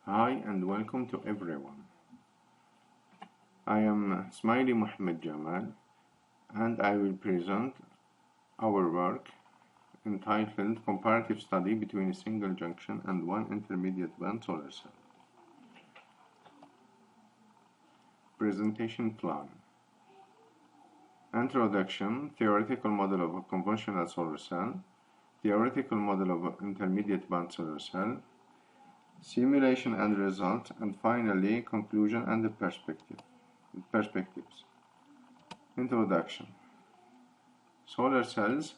Hi and welcome to everyone. I am Smaili Mohamed Djamel and I will present our work entitled Comparative Study between a single junction and one intermediate band solar cell. Presentation plan. Introduction, theoretical model of a conventional solar cell, theoretical model of an intermediate band solar cell, simulation and results, and finally conclusion and the perspectives. Introduction. Solar cells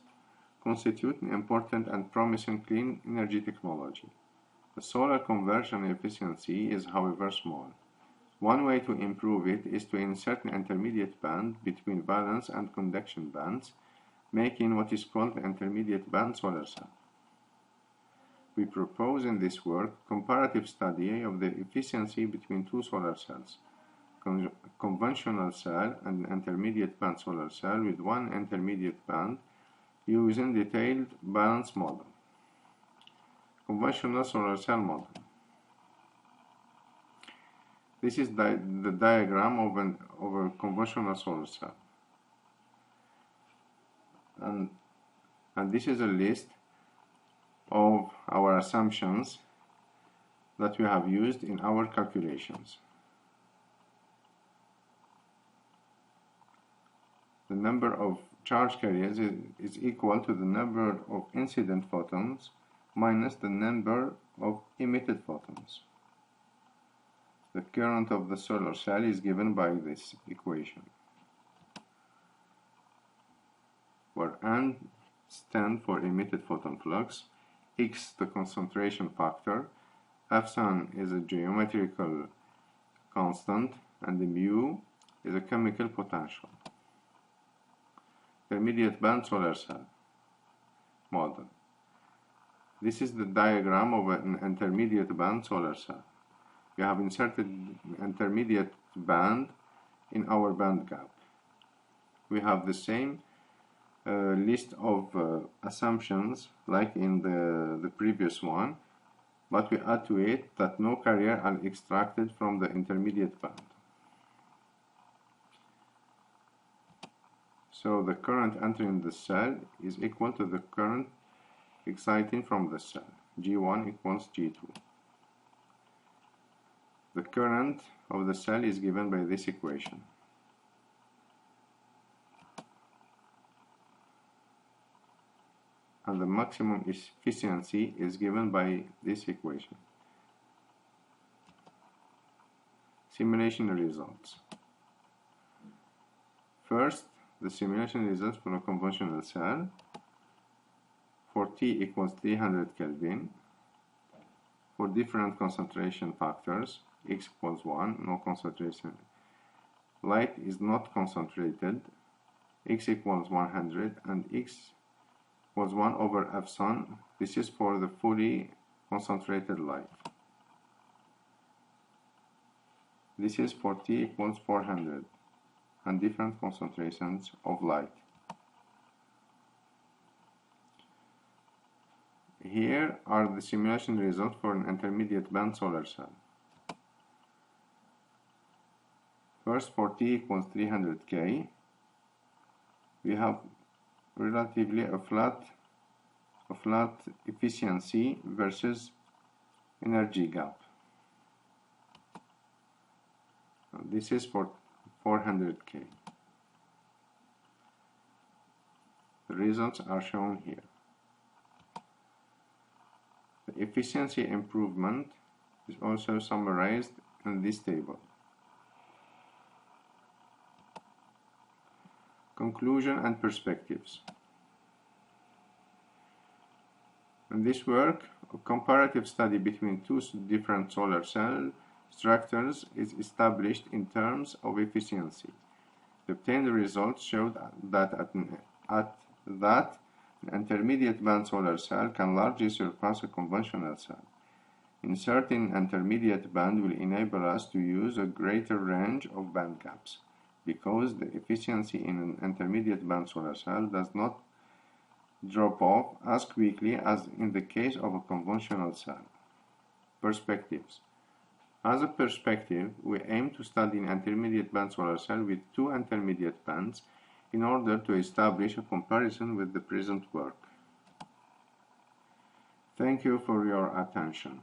constitute an important and promising clean energy technology. The solar conversion efficiency is, however, small. One way to improve it is to insert an intermediate band between valence and conduction bands, making what is called the intermediate band solar cell. We propose in this work comparative study of the efficiency between two solar cells, conventional cell and intermediate band solar cell with one intermediate band using detailed balance model. Conventional solar cell model. This is the diagram of a conventional solar cell. And this is a list of our assumptions that we have used in our calculations. The number of charge carriers is equal to the number of incident photons minus the number of emitted photons. The current of the solar cell is given by this equation, where N stands for emitted photon flux, X the concentration factor, Epsilon is a geometrical constant, and the mu is a chemical potential. Intermediate band solar cell model. This is the diagram of an intermediate band solar cell. We have inserted intermediate band in our band gap. We have the same list of assumptions like in the previous one, but we add to it that no carrier are extracted from the intermediate band. So the current entering the cell is equal to the current exciting from the cell. G1 equals G2. The current of the cell is given by this equation. And the maximum efficiency is given by this equation. Simulation results. First, the simulation results for a conventional cell. For T equals 300 Kelvin. For different concentration factors, X equals 1, no concentration. Light is not concentrated. X equals 100 and X was 1 over Epsilon. This is for the fully concentrated light. This is for T equals 400 and different concentrations of light. Here are the simulation results for an intermediate band solar cell. First, for T equals 300 K, we have relatively a flat efficiency versus energy gap. This is for 400 K. The results are shown here. The efficiency improvement is also summarized in this table. Conclusion and perspectives. In this work, a comparative study between two different solar cell structures is established in terms of efficiency. The obtained results showed that an intermediate band solar cell can largely surpass a conventional cell. Inserting intermediate band will enable us to use a greater range of band gaps, because the efficiency in an intermediate band solar cell does not drop off as quickly as in the case of a conventional cell. Perspectives. As a perspective, we aim to study an intermediate band solar cell with 2 intermediate bands in order to establish a comparison with the present work. Thank you for your attention.